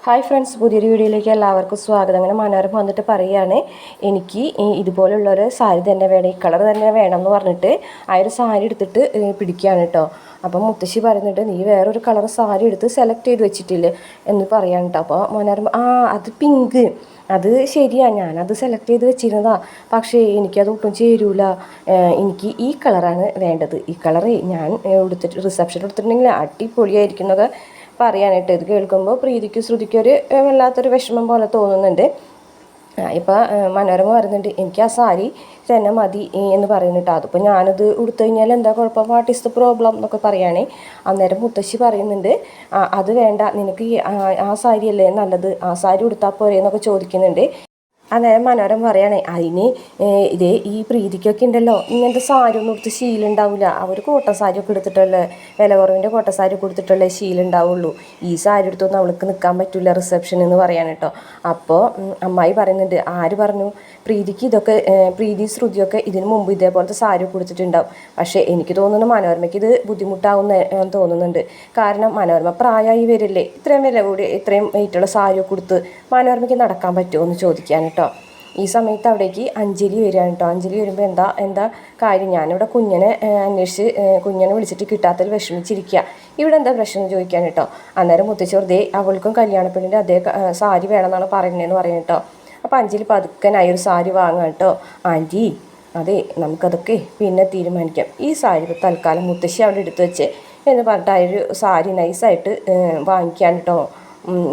Hi friends, പുതിയൊരു വീഡിയോയിലേക്ക് എല്ലാവർക്കും സ്വാഗതം. അങ്ങനെ മനോരമ വന്നിട്ട് പറയുകയാണ്, എനിക്ക് ഇതുപോലുള്ളൊരു സാരി തന്നെ വേണം, ഈ കളർ തന്നെ വേണം എന്ന് പറഞ്ഞിട്ട് ആ ഒരു സാരി എടുത്തിട്ട് പിടിക്കുകയാണ് കേട്ടോ. അപ്പം മുത്തശ്ശി പറയുന്നുണ്ട്, നീ വേറൊരു കളർ സാരി എടുത്ത് സെലക്ട് ചെയ്ത് വെച്ചിട്ടില്ലേ എന്ന് പറയാൻ കേട്ടോ. അപ്പോൾ മനോരമ അത് പിങ്ക്, അത് ശരിയാണ്, ഞാനത് സെലക്ട് ചെയ്ത് വെച്ചിരുന്നതാ, പക്ഷേ എനിക്കത് ഒട്ടും ചേരൂല, എനിക്ക് ഈ കളറാണ് വേണ്ടത്, ഈ കളറ് ഞാൻ എടുത്തിട്ട് റിസപ്ഷൻ എടുത്തിട്ടുണ്ടെങ്കിൽ അടിപൊളിയായിരിക്കുന്നതൊക്കെ പറയാനായിട്ട്. ഇത് കേൾക്കുമ്പോൾ പ്രീതിക്കും ശ്രുതിക്കും ഒരു വല്ലാത്തൊരു വിഷമം പോലെ തോന്നുന്നുണ്ട്. ഇപ്പോൾ മനോരമ പറയുന്നുണ്ട്, എനിക്ക് ആ സാരി തന്നെ മതി എന്ന് പറയുന്നുണ്ട്. അതിപ്പോൾ ഞാനത് ഉടുത്തു കഴിഞ്ഞാൽ എന്താ കുഴപ്പം, വാട്ട് ഈസ് ദ പ്രോബ്ലം എന്നൊക്കെ പറയുകയാണേ. അന്നേരം മുത്തശ്ശി പറയുന്നുണ്ട്, അത് വേണ്ട, നിനക്ക് ആ സാരിയല്ലേ നല്ലത്, ആ സാരി ഉടുത്താൽ പോരെ എന്നൊക്കെ ചോദിക്കുന്നുണ്ട്. അന്നേരം മനോരമ പറയുകയാണെ, അതിന് ഇതേ ഈ പ്രീതിക്കൊക്കെ ഉണ്ടല്ലോ ഇങ്ങനത്തെ സാരി ഒന്നും എടുത്ത് ശീലമുണ്ടാവില്ല, അവർ കോട്ടൺ സാരിയൊക്കെ എടുത്തിട്ടല്ലേ, വില കുറവിൻ്റെ കോട്ടൺ സാരി കൊടുത്തിട്ടുള്ള ശീലമുണ്ടാവുള്ളൂ, ഈ സാരി എടുത്തൊന്നും അവൾക്ക് നിൽക്കാൻ പറ്റില്ല റിസപ്ഷൻ എന്ന് പറയാൻ കേട്ടോ. അപ്പോൾ അമ്മായി പറയുന്നുണ്ട്, ആര് പറഞ്ഞു, പ്രീതിക്ക് ഇതൊക്കെ, പ്രീതി ശ്രുതിയൊക്കെ ഇതിനു മുമ്പ് ഇതേപോലത്തെ സാരി കൊടുത്തിട്ടുണ്ടാവും, പക്ഷേ എനിക്ക് തോന്നുന്നു മനോരമയ്ക്ക് ഇത് ബുദ്ധിമുട്ടാവുന്ന തോന്നുന്നുണ്ട്. കാരണം മനോരമ പ്രായമായി വരില്ലേ, ഇത്രയും വില കൂടി ഇത്രയും വെയിറ്റുള്ള സാരിയൊക്കെ കൊടുത്ത് മനോരമയ്ക്ക് നടക്കാൻ പറ്റുമോ എന്ന് ചോദിക്കാൻ കേട്ടോ. ഈ സമയത്ത് അവിടേക്ക് അഞ്ജലി വരികയാണ് കേട്ടോ. അഞ്ജലി വരുമ്പോൾ എന്താ കാര്യം, ഞാനിവിടെ കുഞ്ഞിനെ അന്വേഷിച്ച് കുഞ്ഞിനെ വിളിച്ചിട്ട് കിട്ടാത്തതിൽ വിഷമിച്ചിരിക്കുക, ഇവിടെ എന്താ പ്രശ്നം എന്ന് ചോദിക്കാൻ കേട്ടോ. അന്നേരം മുത്തശ്ശി വെറുതെ അവൾക്കും കല്യാണപ്പെണ്ണിൻ്റെ അതേ സാരി വേണമെന്നാണ് പറയുന്നതെന്ന് പറയും കേട്ടോ. അപ്പോൾ അഞ്ജലി പതുക്കനായി ഒരു സാരി വാങ്ങാം കേട്ടോ. ആൻറ്റി, അതെ നമുക്കതൊക്കെ പിന്നെ തീരുമാനിക്കാം, ഈ സാരി തൽക്കാലം മുത്തശ്ശി അവിടെ എടുത്തു വെച്ച് എന്ന് പറഞ്ഞിട്ട് ആ ഒരു സാരി നൈസായിട്ട് വാങ്ങിക്കാൻ കേട്ടോ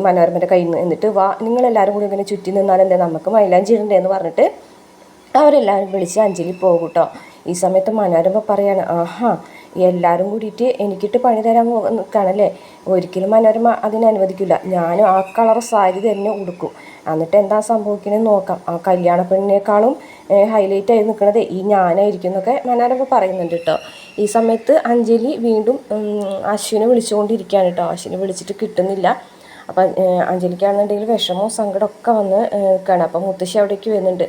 മനോരമൻ്റെ കയ്യിൽ നിന്ന്. എന്നിട്ട് വാ, നിങ്ങളെല്ലാവരും കൂടി ഇങ്ങനെ ചുറ്റി നിന്നാലല്ലേ നമുക്ക് മൈലാഞ്ചി ഇടണ്ടേ എന്ന് പറഞ്ഞിട്ട് അവരെല്ലാവരും വിളിച്ച് അഞ്ജലി പോകും കേട്ടോ. ഈ സമയത്ത് മനോരമ പറയാണ്, ആഹാ, എല്ലാവരും കൂടിയിട്ട് എനിക്കിട്ട് പണി തരാൻ നിൽക്കുകയാണല്ലേ, ഒരിക്കലും മനോരമ അതിനനുവദിക്കില്ല, ഞാനും ആ കളർ സാരി തന്നെ ഉടുക്കും, എന്നിട്ട് എന്താ സംഭവിക്കണമെന്ന് നോക്കാം, ആ കല്യാണ പെണ്ണിനേക്കാളും ഹൈലൈറ്റ് ആയി നിൽക്കുന്നത് ഈ ഞാനായിരിക്കും എന്നൊക്കെ മനോരമ പറയുന്നുണ്ട് കേട്ടോ. ഈ സമയത്ത് അഞ്ജലി വീണ്ടും അശ്വിനെ വിളിച്ചുകൊണ്ടിരിക്കുകയാണ് കേട്ടോ. അശ്വിനെ വിളിച്ചിട്ട് കിട്ടുന്നില്ല. അപ്പം അഞ്ജലിക്കാണെന്നുണ്ടെങ്കിൽ വിഷമവും സങ്കടമൊക്കെ വന്ന് നിൽക്കുകയാണ്. അപ്പം മുത്തശ്ശി അവിടേക്ക് വരുന്നുണ്ട്.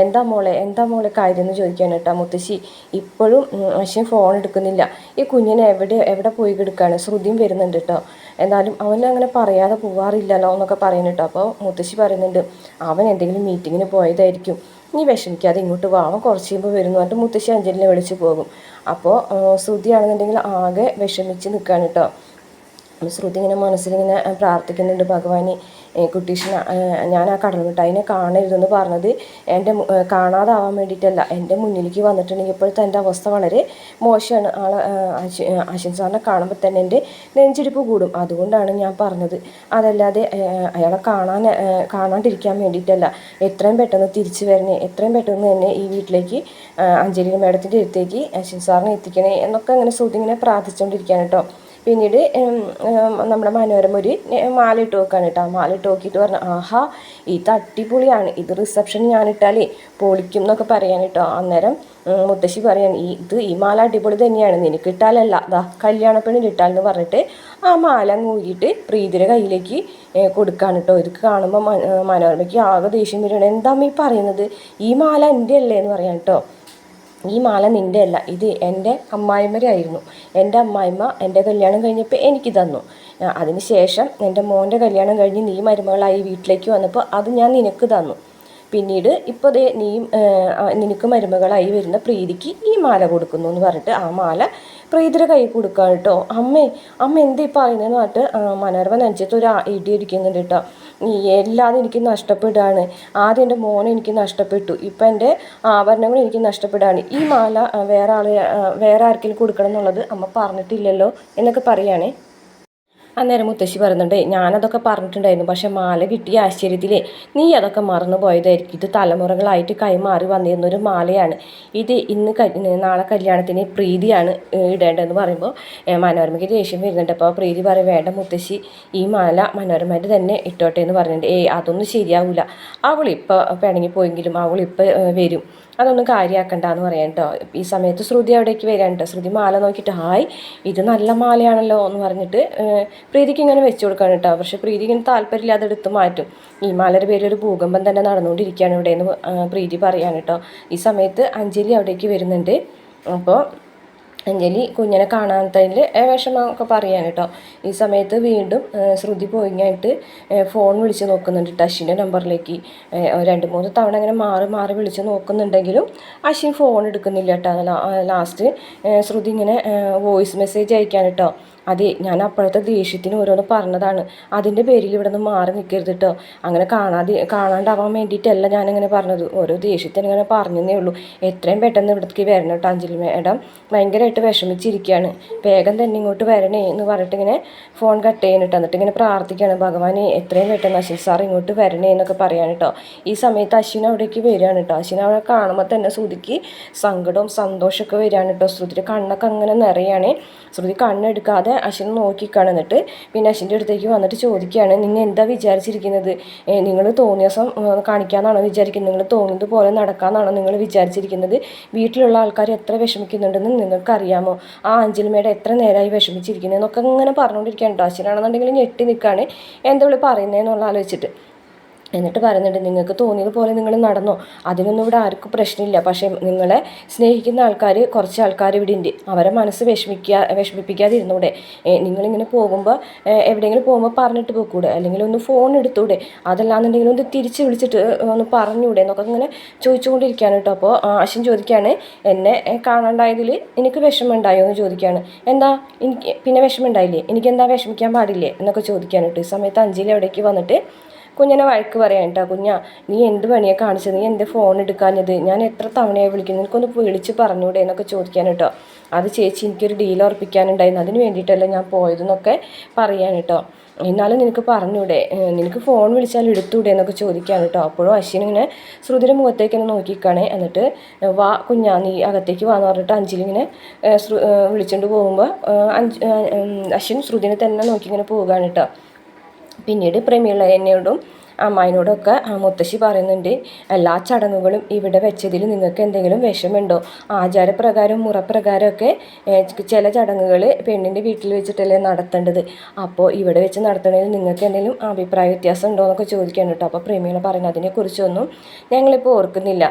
എന്താ മോളെ കാര്യം എന്ന് ചോദിക്കുകയാണ് കേട്ടോ. മുത്തശ്ശി ഇപ്പോഴും അശ്വിൻ ഫോൺ എടുക്കുന്നില്ല, ഈ കുഞ്ഞിനെ എവിടെ പോയി കിടക്കുകയാണ്, ശ്രുതിയും വരുന്നുണ്ട് കേട്ടോ, എന്നാലും അവനങ്ങനെ പറയാതെ പോവാറില്ലല്ലോ എന്നൊക്കെ പറയുന്നു കേട്ടോ. അപ്പോൾ മുത്തശ്ശി പറയുന്നുണ്ട്, അവൻ എന്തെങ്കിലും മീറ്റിങ്ങിന് പോയതായിരിക്കും, നീ വിഷമിക്കാതെ ഇങ്ങോട്ട് വാ, അവൻ കുറച്ച് കഴിയുമ്പോൾ വരുന്നു പറഞ്ഞിട്ട് മുത്തശ്ശി അഞ്ജലിനെ വിളിച്ച് പോകും. അപ്പോൾ ശ്രുതിയാണെന്നുണ്ടെങ്കിൽ ആകെ വിഷമിച്ച് നിൽക്കുകയാണ് കേട്ടോ. ശ്രുതി ഇങ്ങനെ മനസ്സിലിങ്ങനെ പ്രാർത്ഥിക്കുന്നുണ്ട്, ഭഗവാനെ കുട്ടീഷിനെ, ഞാൻ ആ കടൽ മിഠായിനെ കാണരുതെന്ന് പറഞ്ഞത് എൻ്റെ കാണാതാവാൻ വേണ്ടിയിട്ടല്ല, എൻ്റെ മുന്നിലേക്ക് വന്നിട്ടുണ്ടെങ്കിൽ ഇപ്പോഴത്തെ എൻ്റെ അവസ്ഥ വളരെ മോശമാണ്, അശ്വിൻ സാറിനെ കാണുമ്പോൾ തന്നെ എൻ്റെ നെഞ്ചിടിപ്പ് കൂടും, അതുകൊണ്ടാണ് ഞാൻ പറഞ്ഞത്, അതല്ലാതെ അയാളെ കാണാണ്ടിരിക്കാൻ വേണ്ടിയിട്ടല്ല, എത്രയും പെട്ടെന്ന് തിരിച്ചു വരണേ, എത്രയും പെട്ടെന്ന് തന്നെ ഈ വീട്ടിലേക്ക് അഞ്ജലി മേഡത്തിൻ്റെ അടുത്തേക്ക് അശ്വിൻ സാറിനെ എത്തിക്കണേ എന്നൊക്കെ അങ്ങനെ ശ്രുതി ഇങ്ങനെ പ്രാർത്ഥിച്ചുകൊണ്ടിരിക്കുകയാണ് കേട്ടോ. പിന്നീട് നമ്മുടെ മനോരമ ഒരു മാല ഇട്ട് നോക്കുകയാണ് കേട്ടോ. മാല ഇട്ട് നോക്കിയിട്ട് പറഞ്ഞു, ആഹാ, ഇത് അടിപൊളിയാണ്, ഇത് റിസപ്ഷൻ ഞാനിട്ടാലേ പൊളിക്കും എന്നൊക്കെ പറയാൻ കേട്ടോ. അന്നേരം മുത്തശ്ശി പറയാൻ, ഈ മാല അടിപൊളി തന്നെയാണ്, നിനക്കിട്ടാലല്ല, ദാ കല്യാണപ്പെണ്ണിന് ഇട്ടാലെന്ന് പറഞ്ഞിട്ട് ആ മാല മൂരിയിട്ട് പ്രീതിയുടെ കയ്യിലേക്ക് കൊടുക്കുകയാണ് കേട്ടോ. ഇത് കാണുമ്പോൾ മനോരമയ്ക്ക് ആകെ ദേഷ്യം വരികയാണ്. എന്താ ഈ പറയുന്നത്, ഈ മാല എൻ്റെ അല്ലേ എന്ന് പറയാൻ കേട്ടോ. ഈ മാല നിൻ്റെ അല്ല, ഇത് എൻ്റെ അമ്മായിമ്മരായിരുന്നു, എൻ്റെ അമ്മായിമ്മ എൻ്റെ കല്യാണം കഴിഞ്ഞപ്പോൾ എനിക്ക് തന്നു, അതിന് ശേഷം എൻ്റെ മോൻ്റെ കല്യാണം കഴിഞ്ഞ് നീ മരുമകളായി വീട്ടിലേക്ക് വന്നപ്പോൾ അത് ഞാൻ നിനക്ക് തന്നു, പിന്നീട് ഇപ്പോൾ ദേ നിനക്ക് മരുമകളായി വരുന്ന പ്രീതിക്ക് ഈ മാല കൊടുക്കുന്നു എന്ന് പറഞ്ഞിട്ട് ആ മാല പ്രീതിയുടെ കൈ കൊടുക്കുക കേട്ടോ. അമ്മ എന്തീ പറയുന്നതെന്ന് പറഞ്ഞിട്ട് മനോരമ നെഞ്ചത്ത് ഒരു ഇടി അടിക്കുന്നുണ്ട് കേട്ടോ. എല്ലാതും എനിക്ക് നഷ്ടപ്പെടുകയാണ്, ആദ്യം എൻ്റെ മോനെ എനിക്ക് നഷ്ടപ്പെട്ടു, ഇപ്പം എൻ്റെ ആഭരണങ്ങൾ എനിക്ക് നഷ്ടപ്പെടുകയാണ്, ഈ മാല വേറെ ആർക്കെങ്കിലും കൊടുക്കണം എന്നുള്ളത് അമ്മ പറഞ്ഞിട്ടില്ലല്ലോ എന്നൊക്കെ പറയുകയാണേ. അന്നേരം മുത്തശ്ശി പറയുന്നുണ്ട്, ഞാനതൊക്കെ പറഞ്ഞിട്ടുണ്ടായിരുന്നു, പക്ഷെ മാല കിട്ടിയ ആശ്ചര്യത്തിലേ നീ അതൊക്കെ മറന്നു പോയതായിരിക്കും, ഇത് തലമുറകളായിട്ട് കൈമാറി വന്നിരുന്നൊരു മാലയാണ്, ഇത് നാളെ കല്യാണത്തിന് പ്രീതിയാണ് ഇടേണ്ടതെന്ന് പറയുമ്പോൾ മനോരമയ്ക്ക് ദേഷ്യം വരുന്നുണ്ട്. അപ്പോൾ പ്രീതി പറയും, വേണ്ട മുത്തശ്ശി, ഈ മാല മനോരമയുടെ തന്നെ ഇട്ടോട്ടെ എന്ന് പറഞ്ഞിട്ടുണ്ട്. അതൊന്നും ശരിയാവില്ല, അവളിപ്പോൾ പിണങ്ങിപ്പോയെങ്കിലും അവളിപ്പോൾ വരും, അതൊന്നും കാര്യമാക്കണ്ടെന്ന് പറയാൻ കേട്ടോ. ഈ സമയത്ത് ശ്രുതി അവിടേക്ക് വരാൻ കേട്ടോ. ശ്രുതി മാല നോക്കിയിട്ട്, ഹായ്, ഇത് നല്ല മാലയാണല്ലോ എന്ന് പറഞ്ഞിട്ട് പ്രീതിക്ക് ഇങ്ങനെ വെച്ച് കൊടുക്കാൻ കേട്ടോ. പക്ഷേ പ്രീതി ഇങ്ങനെ താല്പര്യമില്ലാതെ എടുത്ത് മാറ്റും. ഈ മാലയുടെ പേരിൽ ഒരു ഭൂകമ്പം തന്നെ നടന്നുകൊണ്ടിരിക്കുകയാണ് ഇവിടെ എന്ന് പ്രീതി പറയാൻ കേട്ടോ. ഈ സമയത്ത് അഞ്ജലി അവിടേക്ക് വരുന്നുണ്ട്. അപ്പോൾ അഞ്ജലി കുഞ്ഞിനെ കാണാത്തതിൽ വിഷമമൊക്കെ പറയാൻ കേട്ടോ. ഈ സമയത്ത് വീണ്ടും ശ്രുതി പോയിങ്ങായിട്ട് ഫോൺ വിളിച്ച് നോക്കുന്നുണ്ട് കേട്ടോ അശ്വിൻ്റെ നമ്പറിലേക്ക്. 2-3 തവണ അങ്ങനെ മാറി മാറി വിളിച്ച് നോക്കുന്നുണ്ടെങ്കിലും അശ്വിൻ ഫോൺ എടുക്കുന്നില്ല കേട്ടോ. ലാസ്റ്റ് ശ്രുതി ഇങ്ങനെ വോയിസ് മെസ്സേജ് അയക്കാൻ കേട്ടോ. അതെ, ഞാൻ അപ്പോഴത്തെ ദേഷ്യത്തിന് ഓരോന്ന് പറഞ്ഞതാണ്, അതിൻ്റെ പേരിൽ ഇവിടെ നിന്ന് മാറി നിൽക്കരുത് കേട്ടോ. അങ്ങനെ കാണാണ്ടാവാൻ വേണ്ടിയിട്ടല്ല ഞാനങ്ങനെ പറഞ്ഞത്, ഓരോ ദേഷ്യത്തിന് ഇങ്ങനെ പറഞ്ഞതേ ഉള്ളൂ. എത്രയും പെട്ടെന്ന് ഇവിടത്തേക്ക് വരണം കേട്ടോ അഞ്ജലി മേഡം, ഭയങ്കരമായിട്ട് വിഷമിച്ചിരിക്കുകയാണ്, വേഗം തന്നെ ഇങ്ങോട്ട് വരണേ എന്ന് പറഞ്ഞിട്ട് ഇങ്ങനെ ഫോൺ കട്ട് ചെയ്യാനിട്ടോ. എന്നിട്ട് ഇങ്ങനെ പ്രാർത്ഥിക്കുകയാണ്, ഭഗവാനെ എത്രയും പെട്ടെന്ന് അശ്വിൻ സാർ ഇങ്ങോട്ട് വരണേ എന്നൊക്കെ പറയാൻ കേട്ടോ. ഈ സമയത്ത് അശ്വിൻ അവിടേക്ക് വരികയാണ് കേട്ടോ. അശ്വിൻ അവിടെ കാണുമ്പോൾ തന്നെ ശ്രുതിക്ക് സങ്കടവും സന്തോഷമൊക്കെ വരികയാണ് കേട്ടോ. ശ്രുതിയുടെ കണ്ണൊക്കെ അങ്ങനെ നിറയാണ്. ശ്രുതി കണ്ണെടുക്കാതെ അശ്വിൻ നോക്കിക്കാണ്. എന്നിട്ട് പിന്നെ അശ്വിൻ്റെ അടുത്തേക്ക് വന്നിട്ട് ചോദിക്കുകയാണ്, നിങ്ങൾ എന്താ വിചാരിച്ചിരിക്കുന്നത്? നിങ്ങൾ തോന്നിയ ദിവസം കാണിക്കാമെന്നാണോ വിചാരിക്കുന്നത്? നിങ്ങൾ തോന്നിയത് പോലെ നടക്കാമെന്നാണോ നിങ്ങൾ വിചാരിച്ചിരിക്കുന്നത്? വീട്ടിലുള്ള ആൾക്കാർ എത്ര വിഷമിക്കുന്നുണ്ടെന്ന് നിങ്ങൾക്കറിയാമോ? ആ അഞ്ജലിമയുടെ എത്ര നേരമായി വിഷമിച്ചിരിക്കുന്നത് എന്നൊക്കെ ഇങ്ങനെ പറഞ്ഞുകൊണ്ടിരിക്കുകയാണ് കേട്ടോ. അശ്വിനാണെന്നുണ്ടെങ്കിൽ ഞെട്ടി നിൽക്കുകയാണ്, എന്താ വിളി പറയുന്നതെന്നുള്ള ആലോചിച്ചിട്ട്. എന്നിട്ട് പറയുന്നുണ്ട്, നിങ്ങൾക്ക് തോന്നിയതുപോലെ നിങ്ങൾ നടന്നോ, അതിനൊന്നും ഇവിടെ ആർക്കും പ്രശ്നമില്ല. പക്ഷേ നിങ്ങളെ സ്നേഹിക്കുന്ന ആൾക്കാർ, കുറച്ച് ആൾക്കാർ ഇവിടെ ഉണ്ട്, അവരെ മനസ്സ് വിഷമിപ്പിക്കാതിരുന്നൂടെ? നിങ്ങളിങ്ങനെ പോകുമ്പോൾ എവിടെയെങ്കിലും പോകുമ്പോൾ പറഞ്ഞിട്ട് പോയിക്കൂടെ? അല്ലെങ്കിൽ ഒന്ന് ഫോൺ എടുത്തൂടെ? അതല്ലാന്നുണ്ടെങ്കിൽ ഒന്ന് തിരിച്ച് വിളിച്ചിട്ട് ഒന്ന് പറഞ്ഞൂടെ എന്നൊക്കെ ഇങ്ങനെ ചോദിച്ചുകൊണ്ടിരിക്കുകയാണ് കേട്ടോ. അപ്പോൾ അശ്വിൻ ചോദിക്കുകയാണ്, എന്നെ കാണാണ്ടായതിൽ എനിക്ക് വിഷമമുണ്ടായോ എന്ന് ചോദിക്കുകയാണ്. എന്താ എനിക്ക് പിന്നെ വിഷമമുണ്ടായില്ലേ? എനിക്കെന്താ വിഷമിക്കാൻ പാടില്ലേ എന്നൊക്കെ ചോദിക്കാൻ കേട്ടോ. ഈ സമയത്ത് അഞ്ജലി അവിടേക്ക് വന്നിട്ട് കുഞ്ഞിനെ വഴക്ക് പറയാൻ കേട്ടോ. കുഞ്ഞാ, നീ എന്ത് പണിയെ കാണിച്ചത്? നീ എൻ്റെ ഫോൺ എടുക്കാഞ്ഞത്? ഞാൻ എത്ര തവണയായി വിളിക്കുന്നു, എനിക്കൊന്ന് വിളിച്ച് പറഞ്ഞൂടെ എന്നൊക്കെ ചോദിക്കാൻ കേട്ടോ. അത് ചേച്ചി, എനിക്കൊരു ഡീൽ ഉറപ്പിക്കാനുണ്ടായിരുന്നു, അതിന് വേണ്ടിയിട്ടല്ല ഞാൻ പോയതെന്നൊക്കെ പറയാൻ കേട്ടോ. എന്നാലും നിനക്ക് പറഞ്ഞൂടെ, നിനക്ക് ഫോൺ വിളിച്ചാൽ എടുത്തൂടെ എന്നൊക്കെ ചോദിക്കാൻ കേട്ടോ. അപ്പോഴും അശ്വിൻ ഇങ്ങനെ ശ്രുതിയുടെ മുഖത്തേക്ക് തന്നെ നോക്കിക്കാണേ. എന്നിട്ട് വാ കുഞ്ഞാ, നീ അകത്തേക്ക് വാന്ന് പറഞ്ഞിട്ട് അഞ്ജലി ഇങ്ങനെ വിളിച്ചുകൊണ്ട് പോകുമ്പോൾ അശ്വിൻ ശ്രുതിനെ തന്നെ നോക്കി ഇങ്ങനെ പോവുകയാണ് കേട്ടോ. പിന്നീട് പ്രമീള എന്നോടും അമ്മായിനോടൊക്കെ മുത്തശ്ശി പറയുന്നുണ്ട്, എല്ലാ ചടങ്ങുകളും ഇവിടെ വെച്ചതിൽ നിങ്ങൾക്ക് എന്തെങ്കിലും വിഷമമുണ്ടോ? ആചാരപ്രകാരം മുറപ്രകാരമൊക്കെ ചില ചടങ്ങുകൾ പെണ്ണിൻ്റെ വീട്ടിൽ വെച്ചിട്ടല്ലേ നടത്തേണ്ടത്, അപ്പോൾ ഇവിടെ വെച്ച് നടത്തണതിൽ നിങ്ങൾക്ക് എന്തെങ്കിലും അഭിപ്രായ വ്യത്യാസം ഉണ്ടോ എന്നൊക്കെ ചോദിക്കാൻ കേട്ടോ. അപ്പോൾ പ്രേമികൾ പറയുന്നത്, അതിനെക്കുറിച്ചൊന്നും ഞങ്ങളിപ്പോൾ ഓർക്കുന്നില്ല,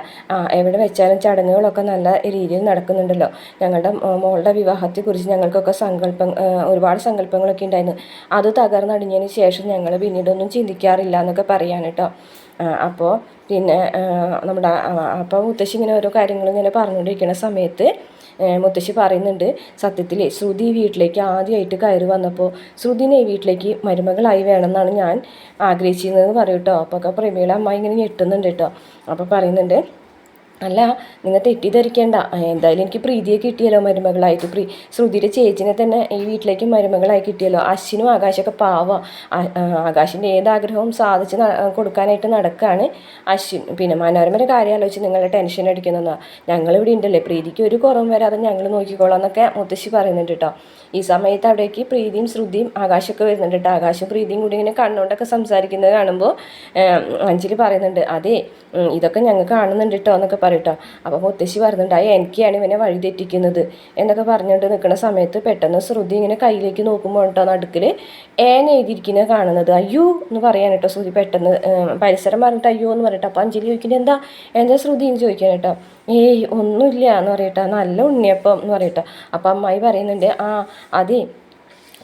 എവിടെ വെച്ചാലും ചടങ്ങുകളൊക്കെ നല്ല രീതിയിൽ നടക്കുന്നുണ്ടല്ലോ. ഞങ്ങളുടെ മോളുടെ വിവാഹത്തെക്കുറിച്ച് ഞങ്ങൾക്കൊക്കെ ഒരുപാട് സങ്കല്പങ്ങളൊക്കെ ഉണ്ടായിരുന്നു, അത് തകർന്നടിഞ്ഞതിന് ശേഷം ഞങ്ങൾ പിന്നീടൊന്നും ചിന്തിക്കാറില്ല എന്നൊക്കെ പറയാൻ കേട്ടോ. അപ്പോൾ പിന്നെ അപ്പോൾ മുത്തശ്ശി ഇങ്ങനെ ഓരോ കാര്യങ്ങളും ഇങ്ങനെ പറഞ്ഞുകൊണ്ടിരിക്കുന്ന സമയത്ത് മുത്തശ്ശി പറയുന്നുണ്ട്, സത്യത്തിൽ ശ്രുതി വീട്ടിലേക്ക് ആദ്യമായിട്ട് കയറി വന്നപ്പോൾ ശ്രുതിനെ ഈ വീട്ടിലേക്ക് മരുമകളായി വേണമെന്നാണ് ഞാൻ ആഗ്രഹിച്ചിരുന്നതെന്ന് പറയും കേട്ടോ. അപ്പോൾ ഒക്കെ പ്രമീള അമ്മ ഇങ്ങനെ ഞെട്ടുന്നുണ്ട് കേട്ടോ. അപ്പോൾ പറയുന്നുണ്ട്, അല്ല നിങ്ങൾ തെറ്റിദ്ധരിക്കേണ്ട, എന്തായാലും എനിക്ക് പ്രീതിയെ കിട്ടിയല്ലോ മരുമകളായിട്ട്, ശ്രുതിയുടെ ചേച്ചിനെ തന്നെ ഈ വീട്ടിലേക്ക് മരുമകളായി കിട്ടിയല്ലോ. അശ്വിനും ആകാശമൊക്കെ പാവം, ആകാശിൻ്റെ ഏതാഗ്രഹവും സാധിച്ച് കൊടുക്കാനായിട്ട് നടക്കുകയാണ് അശ്വിൻ. പിന്നെ മനോരമയുടെ കാര്യം ആലോചിച്ച് നിങ്ങളുടെ ടെൻഷൻ അടിക്കുന്നതാണ്, ഞങ്ങളിവിടെ ഉണ്ടല്ലേ, പ്രീതിക്ക് ഒരു കുറവും വരാതെ ഞങ്ങൾ നോക്കിക്കോളാം എന്നൊക്കെ മുത്തശ്ശി പറയുന്നുണ്ട് കേട്ടോ. ഈ സമയത്ത് അവിടേക്ക് പ്രീതിയും ശ്രുതിയും ആകാശമൊക്കെ വരുന്നുണ്ട് കേട്ടോ. ആകാശം പ്രീതിയും കൂടി ഇങ്ങനെ കണ്ണുകൊണ്ടൊക്കെ സംസാരിക്കുന്നത് കാണുമ്പോൾ അഞ്ജലി പറയുന്നുണ്ട്, അതെ ഇതൊക്കെ ഞങ്ങൾ കാണുന്നുണ്ട് കേട്ടോ എന്നൊക്കെ പറയട്ടോ. അപ്പോൾ മുത്തശ്ശി പറയുന്നുണ്ട്, എനിക്കാണ് ഇവനെ വഴി തെറ്റിക്കുന്നത് എന്നൊക്കെ പറഞ്ഞുകൊണ്ട് നിൽക്കുന്ന സമയത്ത് പെട്ടെന്ന് ശ്രുതി ഇങ്ങനെ കയ്യിലേക്ക് നോക്കുമ്പോൾ കേട്ടോ നടുക്കിൽ എഴുതിയിരിക്കുന്നത് കാണുന്നത്. അയ്യോ എന്ന് പറയാൻ കേട്ടോ. ശ്രുതി പെട്ടെന്ന് പരിസരം പറഞ്ഞിട്ട് അയ്യോ എന്ന് പറയട്ടോ. അപ്പോൾ അഞ്ജലി ചോദിക്കുന്നത്, എന്താ ശ്രുതി എന്ന് ചോദിക്കാൻ കേട്ടോ. ഏയ് ഒന്നുമില്ല എന്ന് പറയട്ടോ, നല്ല ഉണ്ണിയപ്പം എന്ന് പറയട്ടോ. അപ്പോൾ അമ്മായി പറയുന്നുണ്ട്, അതെ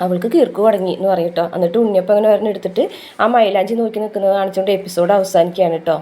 അവൾക്ക് കീർക്ക് തുടങ്ങി എന്ന് പറയട്ടോ. എന്നിട്ട് ഉണ്ണിയപ്പം അങ്ങനെ എടുത്തിട്ട് ആ മൈലാഞ്ചി നോക്കി നിൽക്കുന്നത് കാണിച്ചുകൊണ്ട് എപ്പിസോഡ് അവസാനിക്കുകയാണ് കേട്ടോ.